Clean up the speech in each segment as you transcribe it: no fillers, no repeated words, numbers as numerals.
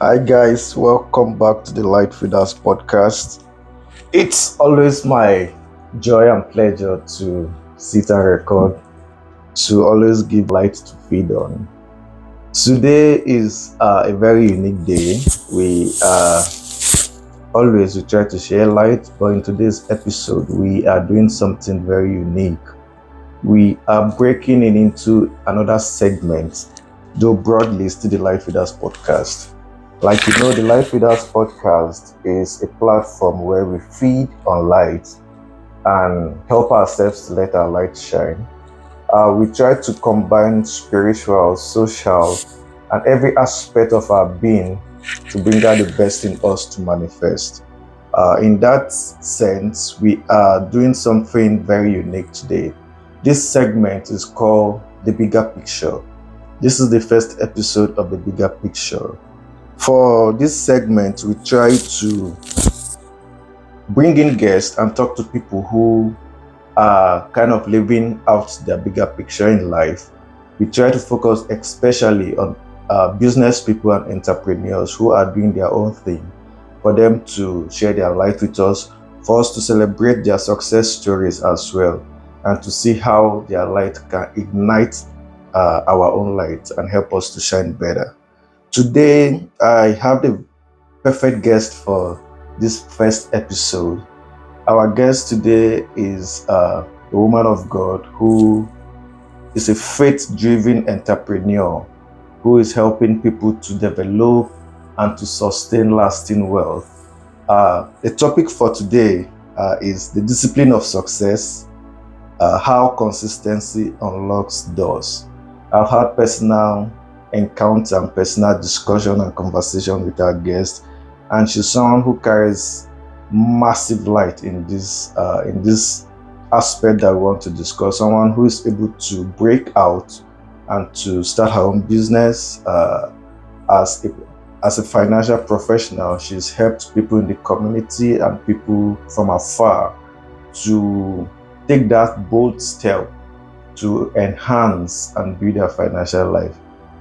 Hi guys, welcome back to the Light Feeders podcast. It's always my joy and pleasure to sit and record, to always give light to feed on. Today is a very unique day. We try to share light, but in today's episode, we are doing something very unique. We are breaking it into another segment, though broadly still the Light Feeders podcast. Like you know, the Light Feeders podcast is a platform where we feed on light and help ourselves to let our light shine. We try to combine spiritual, social, and every aspect of our being to bring out the best in us to manifest. In that sense, we are doing something very unique today. This segment is called The Bigger Picture. This is the first episode of The Bigger Picture. For this segment, we try to bring in guests and talk to people who are kind of living out their bigger picture in life. We try to focus especially on business people and entrepreneurs who are doing their own thing, for them to share their light with us, for us to celebrate their success stories as well, and to see how their light can ignite our own light and help us to shine better. Today, I have the perfect guest for this first episode. Our guest today is a woman of God who is a faith-driven entrepreneur who is helping people to develop and to sustain lasting wealth. The topic for today is the discipline of success, how consistency unlocks doors. I've had personal encounter and personal discussion and conversation with our guest, and she's someone who carries massive light in this aspect that we want to discuss. Someone who is able to break out and to start her own business as a financial professional. She's helped people in the community and people from afar to take that bold step to enhance and build their financial life.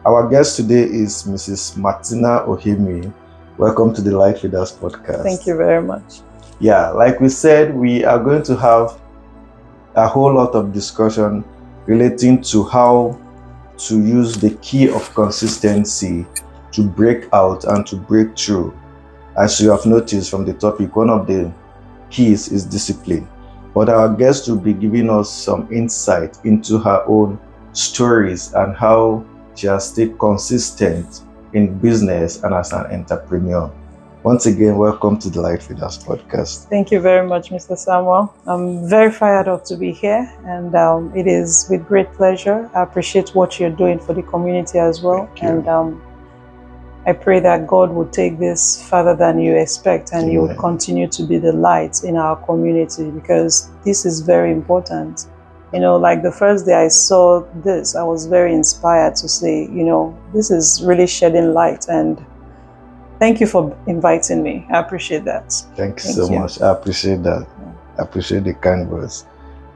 Our guest today is Mrs. Martina Ohiemu. Welcome to the Light Feeders podcast. Thank you very much. Yeah, like we said, we are going to have a whole lot of discussion relating to how to use the key of consistency to break out and to break through. As you have noticed from the topic, one of the keys is discipline. But our guest will be giving us some insight into her own stories and how she has stayed consistent in business and as an entrepreneur. Once again, welcome to the Light Feeders podcast. Thank you very much, Mr. Samuel. I'm very fired up to be here, and it is with great pleasure. I appreciate what you're doing for the community as well. And I pray that God will take this further than you expect, and you will continue to be the light in our community, because this is very important. You know, like the first day I saw this, I was very inspired to say, this is really shedding light, and thank you for inviting me. I appreciate that. Thank you so much. I appreciate that. I appreciate the kind words.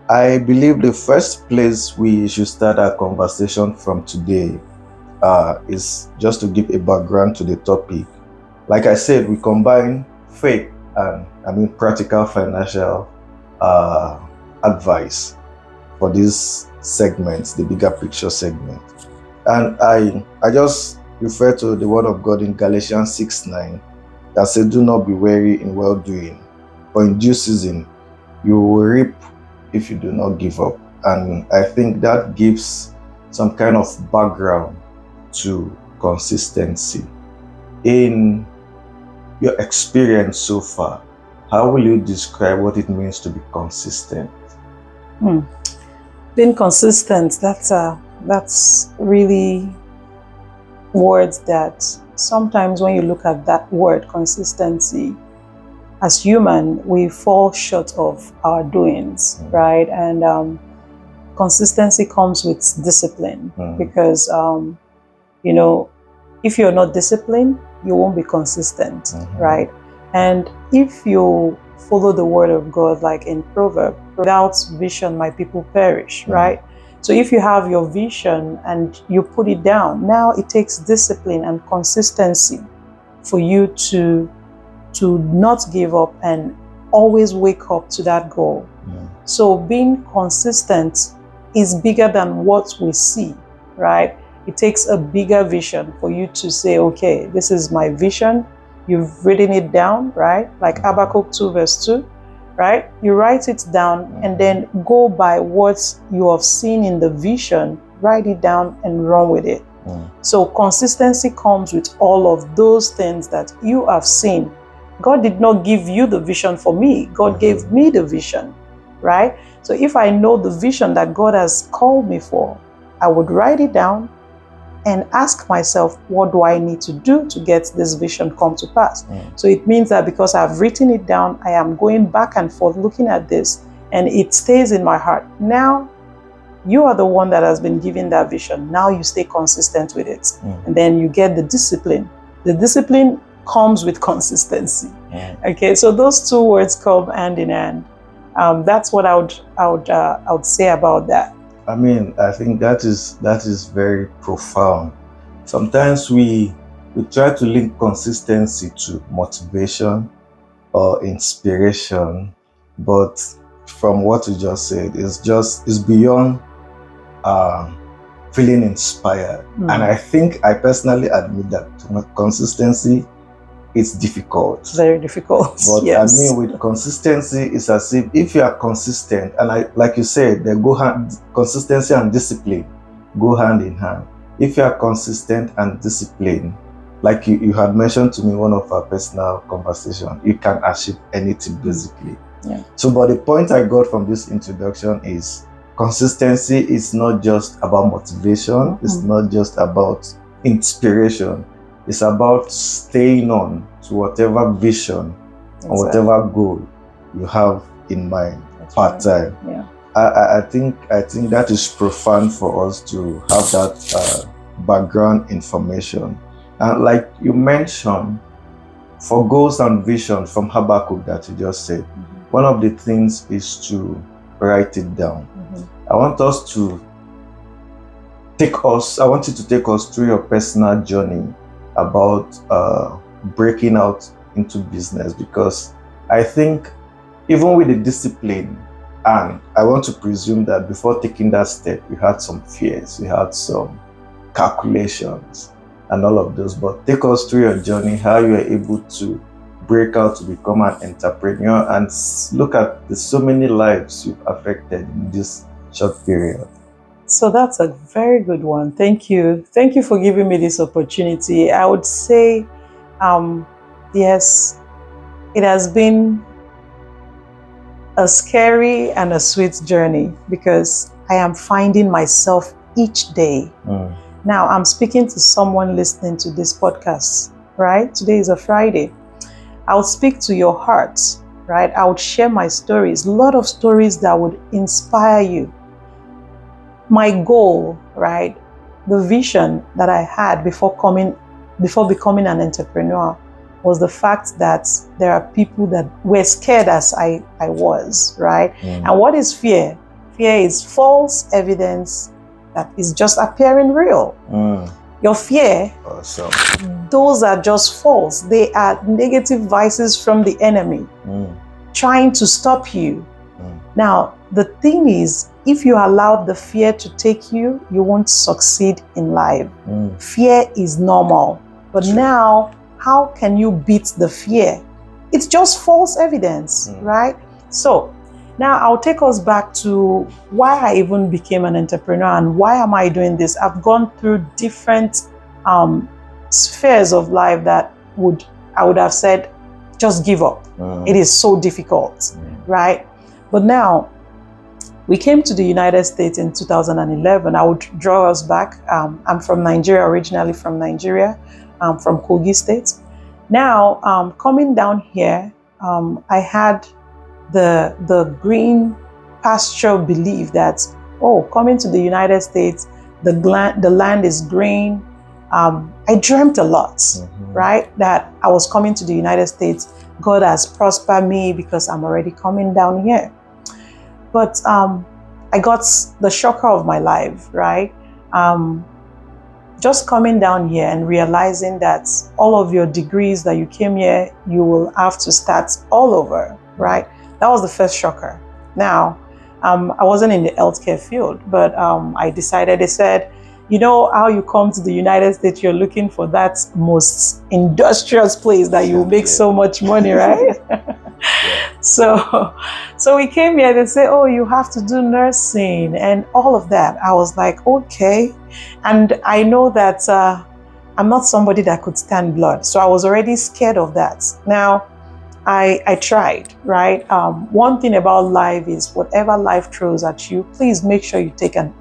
I believe the first place we should start our conversation from today is just to give a background to the topic. Like I said, we combine faith and practical financial advice for this segment, the bigger picture segment. And I just refer to the word of God in Galatians 6:9 that says, "Do not be weary in well-doing, for in due season you will reap if you do not give up." And I think that gives some kind of background to consistency. In your experience so far, how will you describe what it means to be consistent? Being consistent, that's really words that sometimes when you look at that word consistency, as human, we fall short of our doings, right? And consistency comes with discipline, because if you're not disciplined, you won't be consistent, right? And if you follow the word of God, like in Proverbs, without vision, my people perish, right? So if you have your vision and you put it down, now it takes discipline and consistency for you to not give up and always wake up to that goal. So being consistent is bigger than what we see, right? It takes a bigger vision for you to say, okay, this is my vision. You've written it down, right? Like Habakkuk 2 verse 2, right? You write it down and then go by what you have seen in the vision, write it down and run with it. So consistency comes with all of those things that you have seen. God did not give you the vision for me. God gave me the vision, right? So if I know the vision that God has called me for, I would write it down and ask myself, what do I need to do to get this vision come to pass? So it means that because I've written it down, I am going back and forth looking at this and it stays in my heart. Now, you are the one that has been given that vision. Now you stay consistent with it. And then you get the discipline. The discipline comes with consistency. Okay, so those two words come hand in hand. That's what I would say about that. I mean, I think that is very profound. Sometimes we try to link consistency to motivation or inspiration, but from what you just said, it's beyond feeling inspired. And I think I personally admit that consistency is difficult. Very difficult. But yes. I mean, with consistency, it's as if you are consistent, and like you said, they go hand, consistency and discipline go hand in hand. If you are consistent and disciplined, like you had mentioned to me in one of our personal conversations, you can achieve anything basically. So, but the point I got from this introduction is consistency is not just about motivation. It's not just about inspiration. It's about staying on to whatever vision or whatever goal you have in mind part-time. I think that is profound for us to have that background information. And like you mentioned, for goals and vision from Habakkuk that you just said, one of the things is to write it down. I want you to take us through your personal journey about breaking out into business, because I think even with the discipline, and I want to presume that before taking that step, you had some fears, you had some calculations and all of those, but take us through your journey, how you were able to break out to become an entrepreneur and look at the so many lives you've affected in this short period. So that's a very good one. Thank you. Thank you for giving me this opportunity. I would say, yes, it has been a scary and a sweet journey because I am finding myself each day. Now, I'm speaking to someone listening to this podcast, right? Today is a Friday. I would speak to your heart, right? I would share my stories, a lot of stories that would inspire you. My goal, right, the vision that I had before becoming an entrepreneur was the fact that there are people that were scared as I was, right? And what is fear? Fear is false evidence that is just appearing real. Your fear, those are just false. They are negative voices from the enemy trying to stop you. Now, the thing is, if you allow the fear to take you, you won't succeed in life. Fear is normal. But now, how can you beat the fear? It's just false evidence, right? So, now I'll take us back to why I even became an entrepreneur and why am I doing this? I've gone through different spheres of life that I would have said, just give up. It is so difficult, right? But now, we came to the United States in 2011. I would draw us back. I'm from Nigeria, originally from Nigeria, from Kogi State. Now, coming down here, I had the green pasture belief that, coming to the United States, the land is green. I dreamt a lot, right? That I was coming to the United States. God has prospered me because I'm already coming down here. But I got the shocker of my life, right? just coming down here and realizing that all of your degrees that you came here, you will have to start all over, right? That was the first shocker. Now, I wasn't in the healthcare field, but I decided, they said, you know how you come to the United States, you're looking for that most industrious place that you make so much money, right? So we came here, they say, oh, you have to do nursing and all of that. I was like, okay. And I know that I'm not somebody that could stand blood. So I was already scared of that. Now, I tried, right? One thing about life is whatever life throws at you, please make sure you take an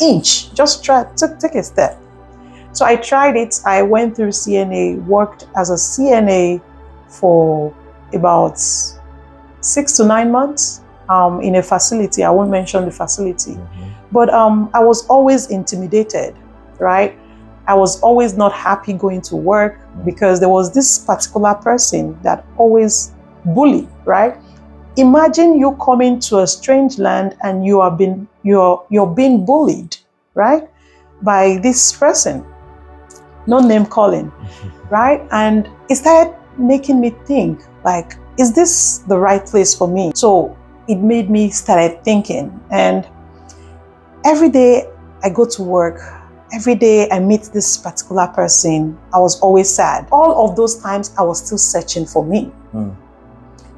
inch. Just try, take a step. So I tried it. I went through CNA, worked as a CNA for about 6 to 9 months in a facility. I won't mention the facility. But I was always intimidated, right? I was always not happy going to work because there was this particular person that always bullied, right? Imagine you coming to a strange land and you're being bullied, right? By this person, no name calling, right? And it started making me think, like, is this the right place for me? So it made me started thinking. And every day I go to work, every day I meet this particular person, I was always sad. All of those times I was still searching for me.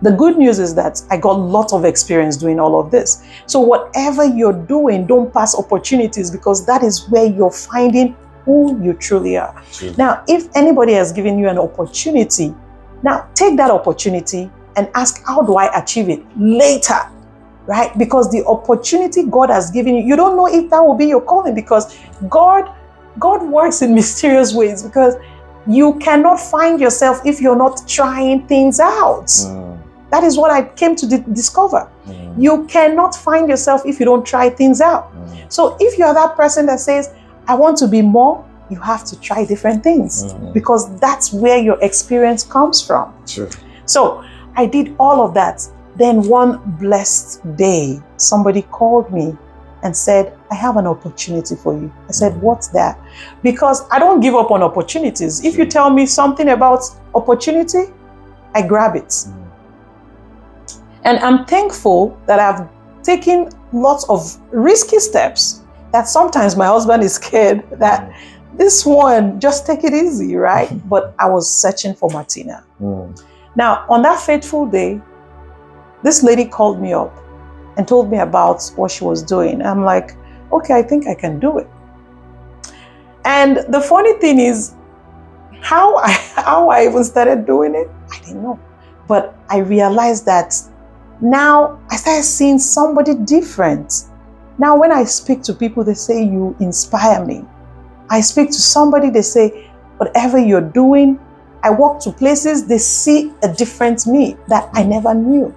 The good news is that I got a lot of experience doing all of this. So whatever you're doing, don't pass opportunities, because that is where you're finding who you truly are. Now, if anybody has given you an opportunity, now take that opportunity and ask, how do I achieve it later? Right? Because the opportunity God has given you, you don't know if that will be your calling, because God works in mysterious ways, because you cannot find yourself if you're not trying things out. That is what I came to discover. You cannot find yourself if you don't try things out. So if you're that person that says, I want to be more, you have to try different things, because that's where your experience comes from. So I did all of that. Then one blessed day, somebody called me and said, I have an opportunity for you. I said, what's that? Because I don't give up on opportunities. If you tell me something about opportunity, I grab it. And I'm thankful that I've taken lots of risky steps that sometimes my husband is scared that this one, just take it easy, right? But I was searching for Martina. Now, on that fateful day, this lady called me up and told me about what she was doing. I'm like, okay, I think I can do it. And the funny thing is, how I even started doing it, I didn't know. But I realized that now I started seeing somebody different. Now when I speak to people, they say, you inspire me. I speak to somebody, they say, whatever you're doing, I walk to places, they see a different me that I never knew.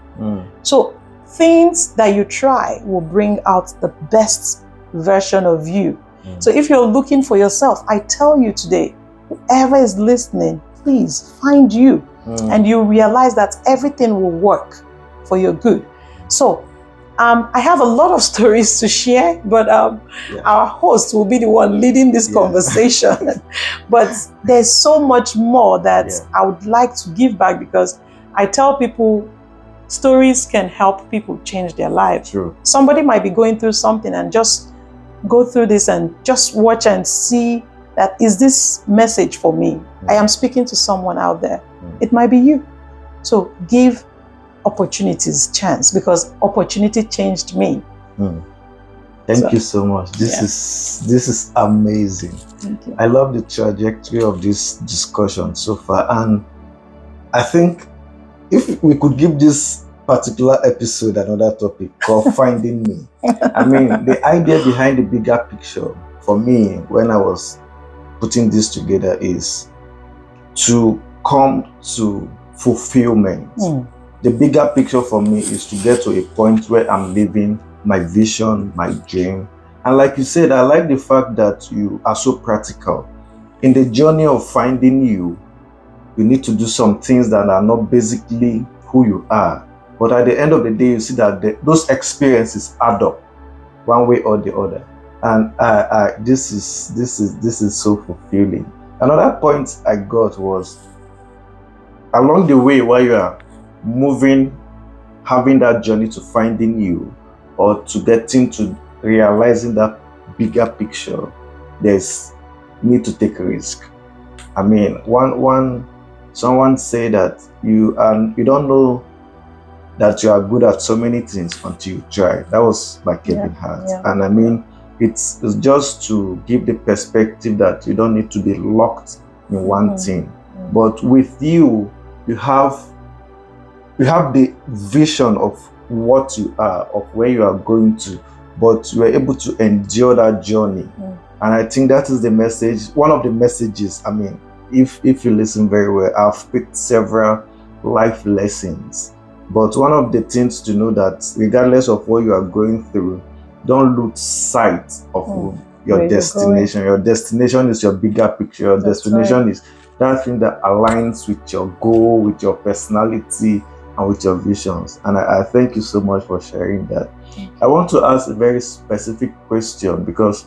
So things that you try will bring out the best version of you. So if you're looking for yourself, I tell you today, whoever is listening, please find you. And you realize that everything will work for your good. So I have a lot of stories to share, but our host will be the one leading this conversation. But there's so much more that I would like to give back, because I tell people stories can help people change their lives. Somebody might be going through something and just go through this and just watch and see that, is this message for me? I am speaking to someone out there. It might be you. So give opportunities chance, because opportunity changed me. Thank you so much. This is amazing. Thank you. I love the trajectory of this discussion so far, and I think if we could give this particular episode another topic called Finding Me. I mean, the idea behind the bigger picture for me when I was putting this together is to come to fulfillment. The bigger picture for me is to get to a point where I'm living my vision, my dream. And like you said, I like the fact that you are so practical. In the journey of finding you need to do some things that are not basically who you are. But at the end of the day, you see that those experiences add up one way or the other. And this is so fulfilling. Another point I got was along the way while you are moving, having that journey to finding you or to getting to realizing that bigger picture, there's need to take a risk. I mean, one someone say that you don't know that you are good at so many things until you try. That was by Kevin Hart. Yeah. And I mean, it's just to give the perspective that you don't need to be locked in one thing. But with you, you have the vision of what you are, of where you are going to, but you are able to endure that journey. And I think that is the message, one of the messages. I mean, if you listen very well, I've picked several life lessons. But one of the things to know that regardless of what you are going through, don't lose sight of your destination. Your destination is your bigger picture. Your destination is that thing that aligns with your goal, with your personality, and with your visions. And I thank you so much for sharing that. I want to ask a very specific question because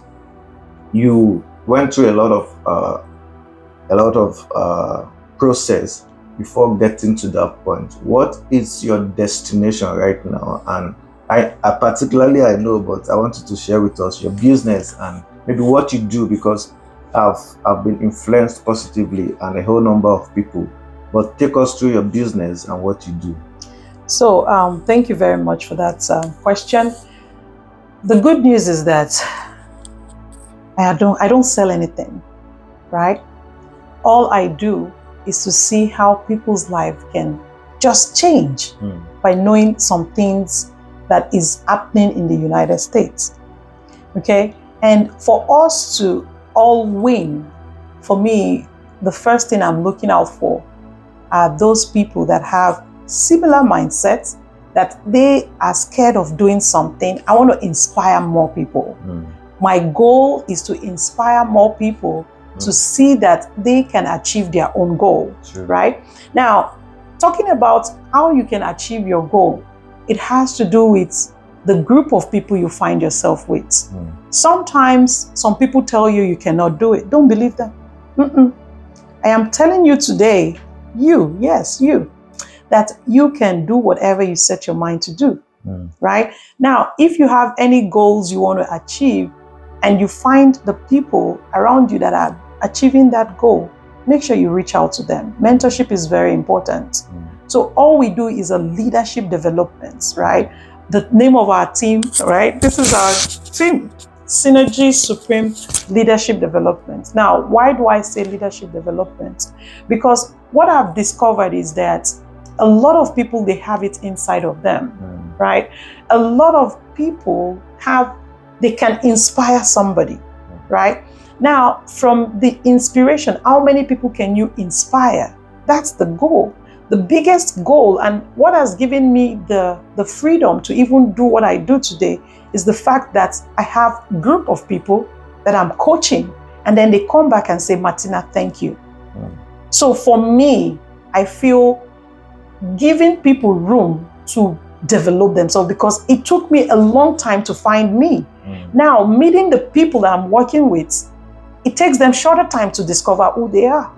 you went through a lot of process before getting to that point. What is your destination right now? And I particularly I know, but I wanted to share with us your business and maybe what you do, because I've been influenced positively and a whole number of people. But take us through your business and what you do. So thank you very much for that question. The good news is that I don't sell anything, right? All I do is to see how people's life can just change by knowing some things that is happening in the United States. Okay? And for us to all win, for me, the first thing I'm looking out for are those people that have similar mindsets, that they are scared of doing something. I want to inspire more people. My goal is to inspire more people to see that they can achieve their own goal, right? Now, talking about how you can achieve your goal, it has to do with the group of people you find yourself with. Sometimes some people tell you you cannot do it. Don't believe them. I am telling you today, you, that you can do whatever you set your mind to do, right? Now, if you have any goals you want to achieve and you find the people around you that are achieving that goal, make sure you reach out to them. Mentorship is very important. So all we do is a leadership development, right? The name of our team, right? This is our team, Synergy Supreme Leadership Development. Now, why do I say leadership development? Because what I've discovered is that a lot of people, they have it inside of them, right? A lot of people they can inspire somebody, right? Now, from the inspiration, how many people can you inspire? That's the goal. The biggest goal, and what has given me the freedom to even do what I do today, is the fact that I have a group of people that I'm coaching, and then they come back and say, Martina, thank you. So for me, I feel giving people room to develop themselves, because it took me a long time to find me. Now, meeting the people that I'm working with, it takes them shorter time to discover who they are.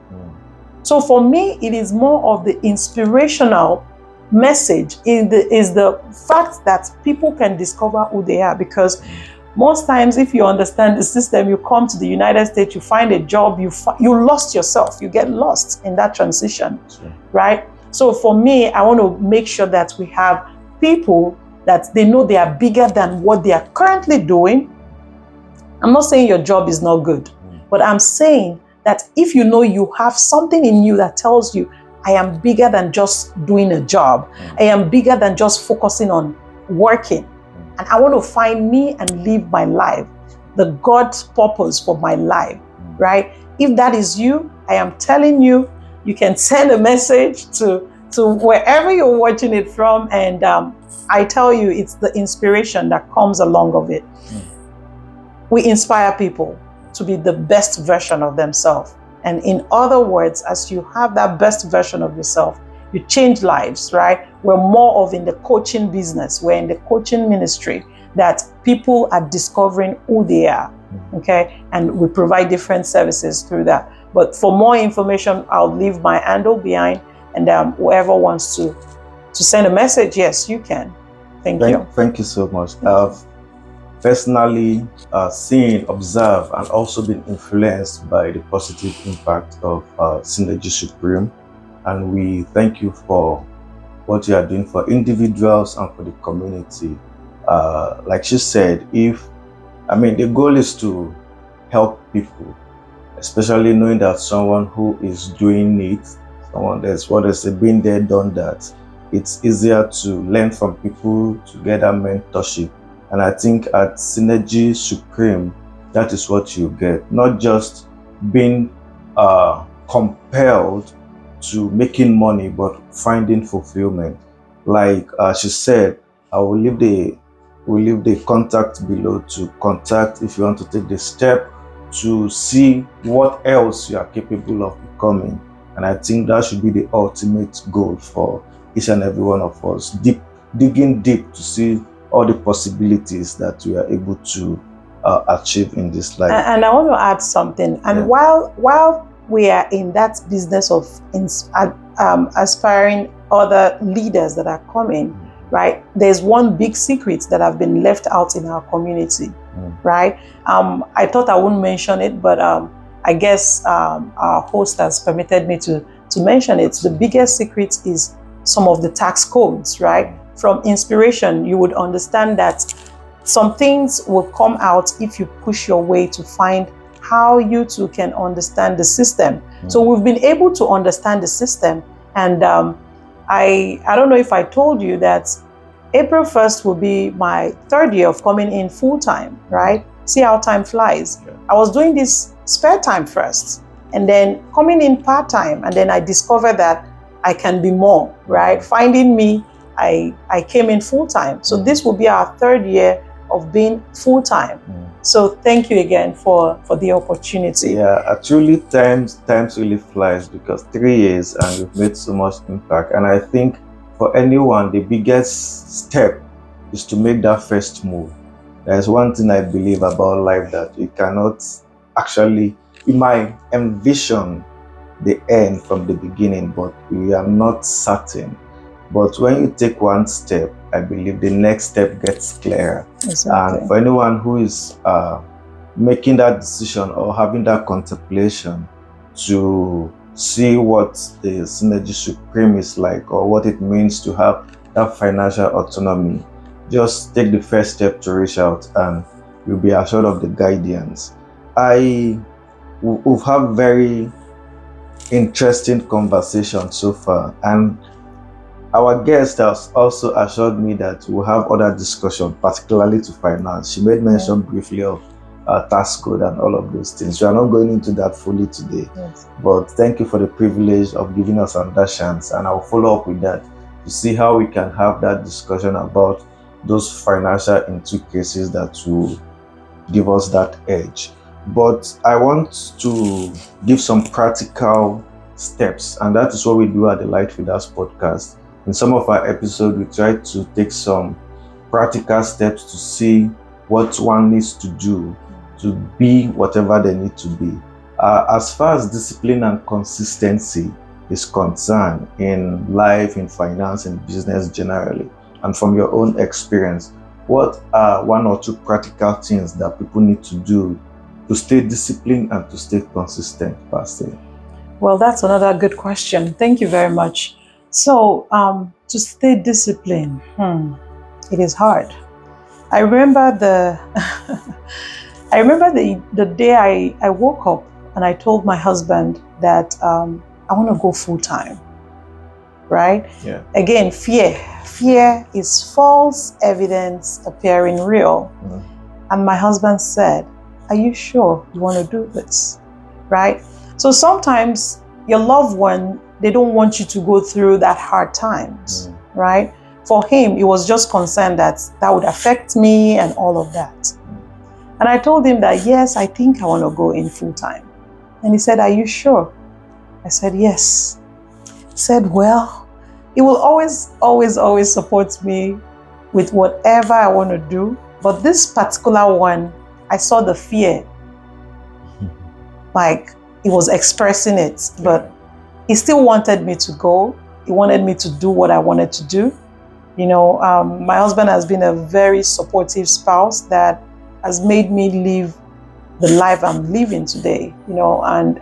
So for me, it is more of the inspirational message, is the fact that people can discover who they are. Because most times, if you understand the system, you come to the United States, you find a job, you lost yourself, you get lost in that transition, right? So for me, I want to make sure that we have people that they know they are bigger than what they are currently doing. I'm not saying your job is not good, but I'm saying that if you know you have something in you that tells you, I am bigger than just doing a job. I am bigger than just focusing on working. And I want to find me and live my life, the God's purpose for my life, right? If that is you, I am telling you, you can send a message to wherever you're watching it from. And I tell you, it's the inspiration that comes along of it. We inspire people to be the best version of themselves. And in other words, as you have that best version of yourself, you change lives, right? We're more of in the coaching business. We're in the coaching ministry. that people are discovering who they are, okay? And we provide different services through that. But for more information, I'll leave my handle behind, and whoever wants to send a message, yes, you can. Thank you. Thank you so much. I've personally seen, observed, and also been influenced by the positive impact of Synergy Supreme. And we thank you for what you are doing for individuals and for the community. Like she said, the goal is to help people, especially knowing that someone who is doing it, someone that's what is been there, done that, it's easier to learn from people, to get that mentorship. And I think at Synergy Supreme, that is what you get. Not just being compelled to making money, but finding fulfillment. Like she said, I will leave the contact below to contact if you want to take the step to see what else you are capable of becoming. And I think that should be the ultimate goal for each and every one of us. Digging deep to see all the possibilities that we are able to achieve in this life. And I want to add something. And while we are in that business of aspiring other leaders that are coming, right? There's one big secret that have been left out in our community, right? I thought I wouldn't mention it, but I guess our host has permitted me to mention it. The biggest secret is some of the tax codes, right? From inspiration, you would understand that some things will come out if you push your way to find how you too can understand the system. So we've been able to understand the system, and I don't know if I told you that April 1st will be my third year of coming in full time, right? See how time flies. I was doing this spare time first, and then coming in part time, and then I discovered that I can be more, right? Finding me, I came in full time. So this will be our third year of being full time. So thank you again for the opportunity. Yeah, actually times really flies, because 3 years and we've made so much impact. And I think for anyone, the biggest step is to make that first move. There's one thing I believe about life, that you cannot actually, you might envision the end from the beginning, but we are not certain. But when you take one step, I believe the next step gets clearer. Exactly. And for anyone who is making that decision or having that contemplation to see what the Synergy Supreme is like, or what it means to have that financial autonomy, just take the first step to reach out, and you'll be assured of the guidance. We've had very interesting conversation so far, and our guest has also assured me that we'll have other discussion, particularly to finance. She made mention briefly of tax code and all of those things. We are not going into that fully today, but thank you for the privilege of giving us another chance, and I'll follow up with that to see how we can have that discussion about those financial intricacies that will give us that edge. But I want to give some practical steps, and that is what we do at the Light Feeders podcast. In some of our episodes, we try to take some practical steps to see what one needs to do to be whatever they need to be. As far as discipline and consistency is concerned in life, in finance, in business generally, and from your own experience, what are one or two practical things that people need to do to stay disciplined and to stay consistent, Pastor? Well, that's another good question. Thank you very much. So, to stay disciplined, it is hard. I remember the day I woke up and I told my husband that I want to go full time. Right? Yeah. Again, fear is false evidence appearing real. And my husband said, "Are you sure you want to do this?" Right? So sometimes your loved one, they don't want you to go through that hard times, right? For him, he was just concerned that would affect me and all of that. And I told him that, yes, I think I want to go in full time. And he said, "Are you sure?" I said, "Yes." He said, "Well, he will always support me with whatever I want to do, But this particular one, I saw the fear, like he was expressing it, but he still wanted me to go. He wanted me to do what I wanted to do. You know, my husband has been a very supportive spouse that has made me live the life I'm living today, you know, and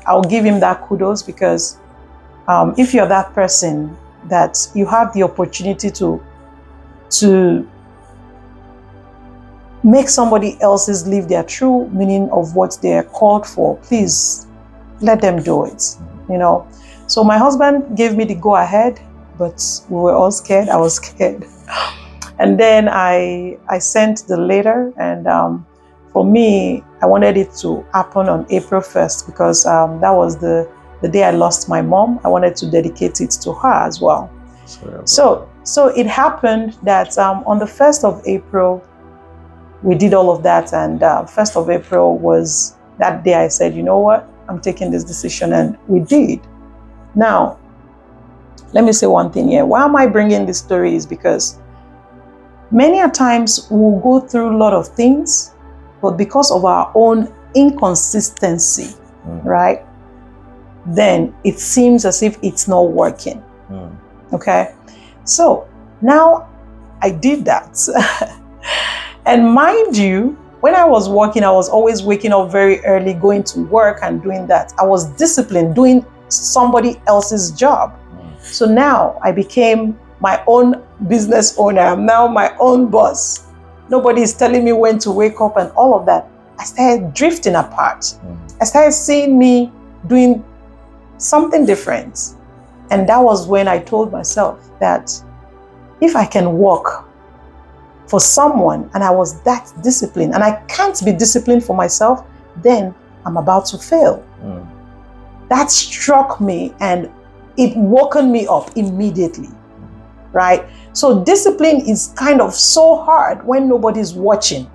I'll give him that kudos because if you're that person that you have the opportunity to make somebody else's live their true meaning of what they're called for, please let them do it, you know. So my husband gave me the go ahead, but we were all scared. I was scared. And then I sent the letter, and for me, I wanted it to happen on April 1st because that was the day I lost my mom. I wanted to dedicate it to her as well. So it happened that on the 1st of April, we did all of that, and 1st of April was that day I said, you know what, I'm taking this decision, and we did. Now, let me say one thing here. Why am I bringing this story is because many a times we'll go through a lot of things, but because of our own inconsistency, right, then it seems as if it's not working. Okay? So now I did that. And mind you, when I was working, I was always waking up very early, going to work and doing that. I was disciplined, doing somebody else's job. So now I became my own business owner. I'm now my own boss. Nobody is telling me when to wake up and all of that. I started drifting apart. I started seeing me doing something different. And that was when I told myself that if I can work for someone and I was that disciplined and I can't be disciplined for myself, then I'm about to fail. That struck me and it woken me up immediately, right? So discipline is kind of so hard when nobody's watching.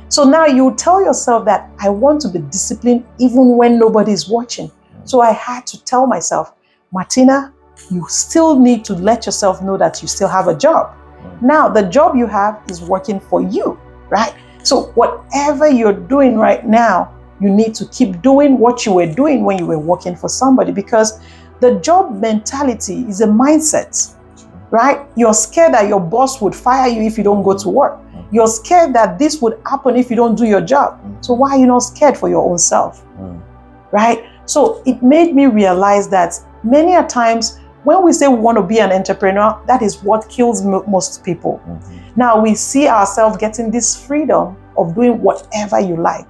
So now you tell yourself that I want to be disciplined even when nobody's watching. So I had to tell myself, Martina, you still need to let yourself know that you still have a job. Now, the job you have is working for you, right? So whatever you're doing right now, you need to keep doing what you were doing when you were working for somebody, because the job mentality is a mindset, right? You're scared that your boss would fire you if you don't go to work. You're scared that this would happen if you don't do your job. So why are you not scared for your own self, right? So it made me realize that many a times when we say we want to be an entrepreneur, that is what kills most people. Now we see ourselves getting this freedom of doing whatever you like.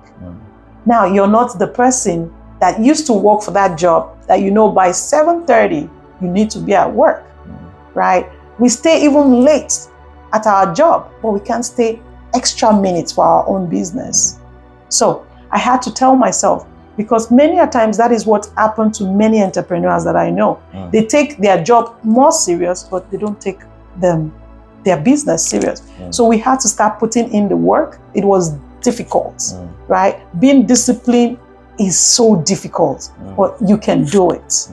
Now you're not the person that used to work for that job that you know by 7:30 you need to be at work, right? We stay even late at our job, but we can't stay extra minutes for our own business. So I had to tell myself, because many a times that is what happened to many entrepreneurs that I know. They take their job more serious, but they don't take their business serious. So we had to start putting in the work. It was difficult, right? Being disciplined is so difficult, but you can do it.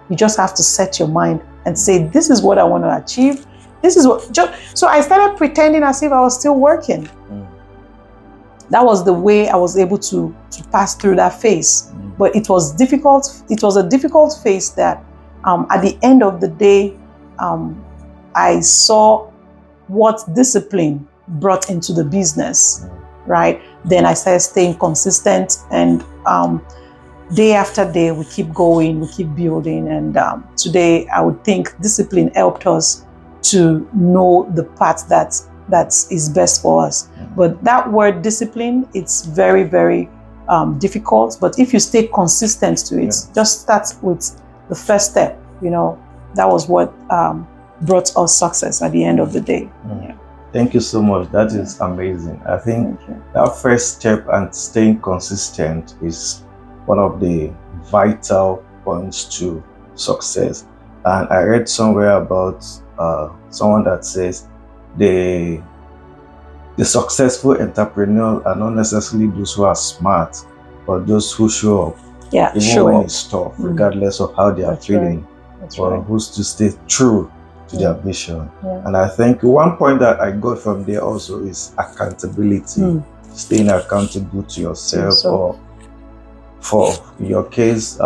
You just have to set your mind and say, this is what I want to achieve. This is what, so I started pretending as if I was still working. That was the way I was able to pass through that phase. But it was difficult. It was a difficult phase that at the end of the day, I saw what discipline brought into the business, right? Then I started staying consistent, and day after day, we keep going, we keep building. And today, I would think discipline helped us to know the path that is best for us. But that word discipline, it's very, very difficult. But if you stay consistent to it, just start with the first step, you know, that was what brought us success at the end of the day. Thank you so much. That is amazing. I think that first step and staying consistent is one of the vital points to success. And I read somewhere about someone that says the successful entrepreneurs are not necessarily those who are smart, but those who show up. Even when it's tough, regardless of how they are feeling, or who's to stay true to their vision. Yeah. And I think one point that I got from there also is accountability, staying accountable to yourself, or for your case,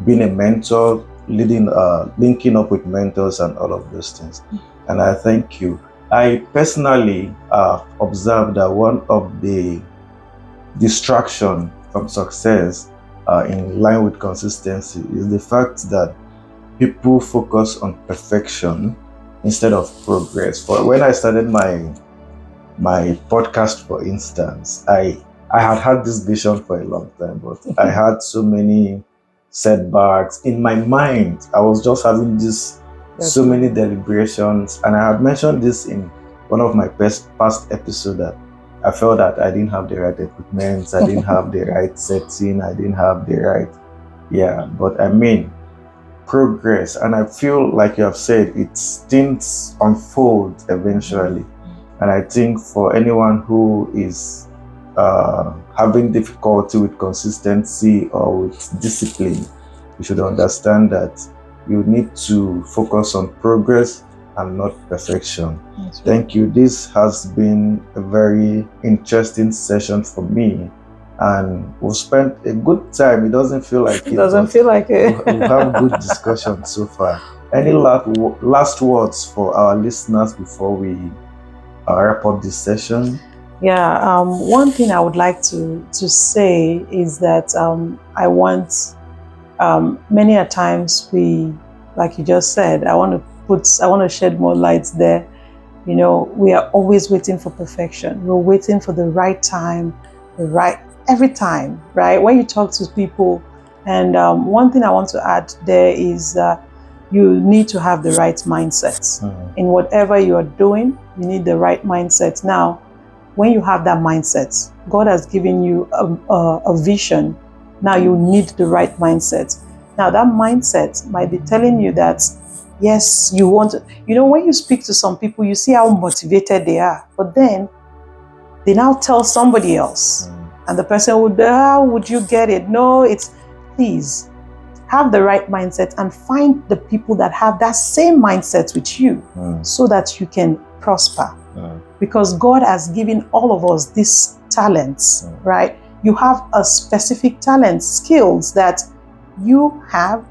being a mentor, linking up with mentors and all of those things. And I thank you. I personally observed that one of the distraction from success in line with consistency is the fact that people focus on perfection instead of progress. For when I started my podcast, for instance, I had this vision for a long time, but I had so many setbacks in my mind. I was just having so many deliberations, and I had mentioned this in one of my past episodes that I felt that I didn't have the right equipment, I didn't have the right setting, I didn't have the right, but I mean, progress, and I feel like you have said, things unfold eventually. And I think for anyone who is having difficulty with consistency or with discipline, you should understand that you need to focus on progress and not perfection. Thank you. This has been a very interesting session for me, and we've spent a good time. It doesn't feel like it. Doesn't feel like it. We have good discussion so far. Any last words for our listeners before we wrap up this session? Yeah, one thing I would like to say is that I want, many a times we, like you just said, I want to shed more lights there. You know, we are always waiting for perfection. We're waiting for the right time, every time, right? When you talk to people, and one thing I want to add there is you need to have the right mindset. In whatever you are doing, you need the right mindset. Now, when you have that mindset, God has given you a vision. Now you need the right mindset. Now that mindset might be telling you that, yes, you want to, you know, when you speak to some people, you see how motivated they are, but then they now tell somebody else, and the person would, how would you get it? No, please have the right mindset and find the people that have that same mindset with you, so that you can prosper. Because God has given all of us these talents, right? You have a specific talent, skills that you have.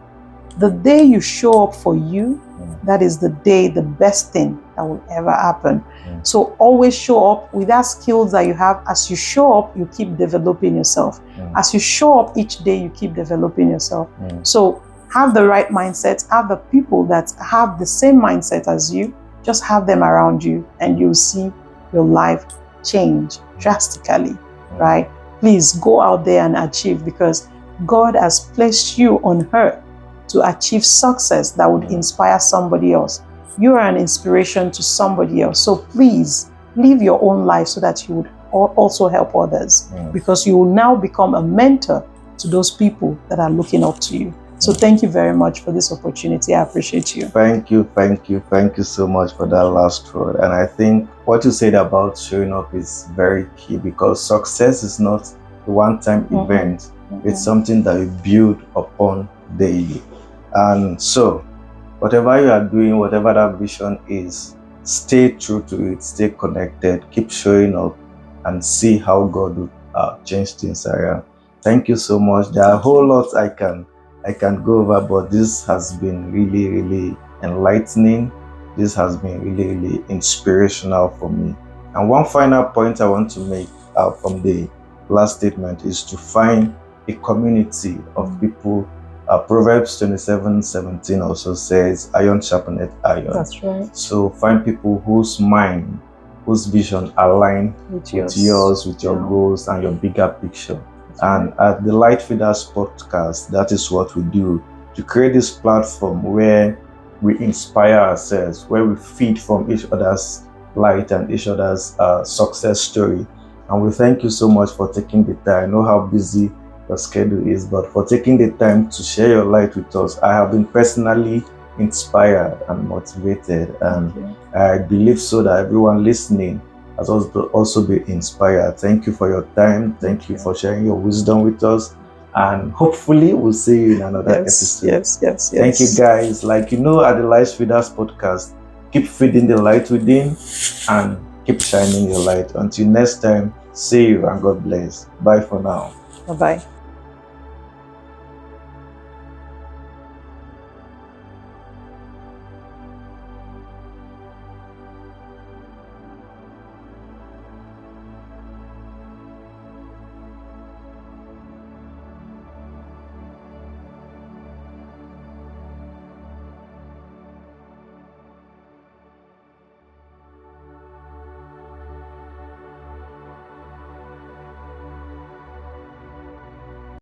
The day you show up for you, that is the day, the best thing that will ever happen. So always show up with that skills that you have. As you show up, you keep developing yourself. As you show up each day, you keep developing yourself. So have the right mindset, have the people that have the same mindset as you, just have them around you, and you'll see your life change drastically, right? Please go out there and achieve, because God has placed you on earth to achieve success that would inspire somebody else. You are an inspiration to somebody else. So please live your own life so that you would also help others, because you will now become a mentor to those people that are looking up to you. So thank you very much for this opportunity. I appreciate you. Thank you so much for that last word. And I think what you said about showing up is very key, because success is not a one-time event. It's something that you build upon daily. And so whatever you are doing, whatever that vision is, stay true to it, stay connected, keep showing up, and see how God will change things around. Thank you so much. There are a whole lot I can go over, but this has been really, really enlightening. This has been really, really inspirational for me. And one final point I want to make from the last statement is to find a community of people. Proverbs 27:17 also says, iron sharpeneth iron. That's right. So find people whose mind, whose vision align with yours, with your goals and your bigger picture. And at the Light Feeders podcast, that is what we do, to create this platform where we inspire ourselves, where we feed from each other's light and each other's success story. And we thank you so much for taking the time. I know how busy your schedule is, but for taking the time to share your light with us. I have been personally inspired and motivated, and I believe so that everyone listening has also been inspired. Thank you for your time. Thank you for sharing your wisdom with us. And hopefully we'll see you in another Yes, episode. yes, yes, yes. Thank you guys. Like at the Light Feeders podcast, keep feeding the light within and keep shining your light. Until next time, see you and God bless. Bye for now. Bye bye.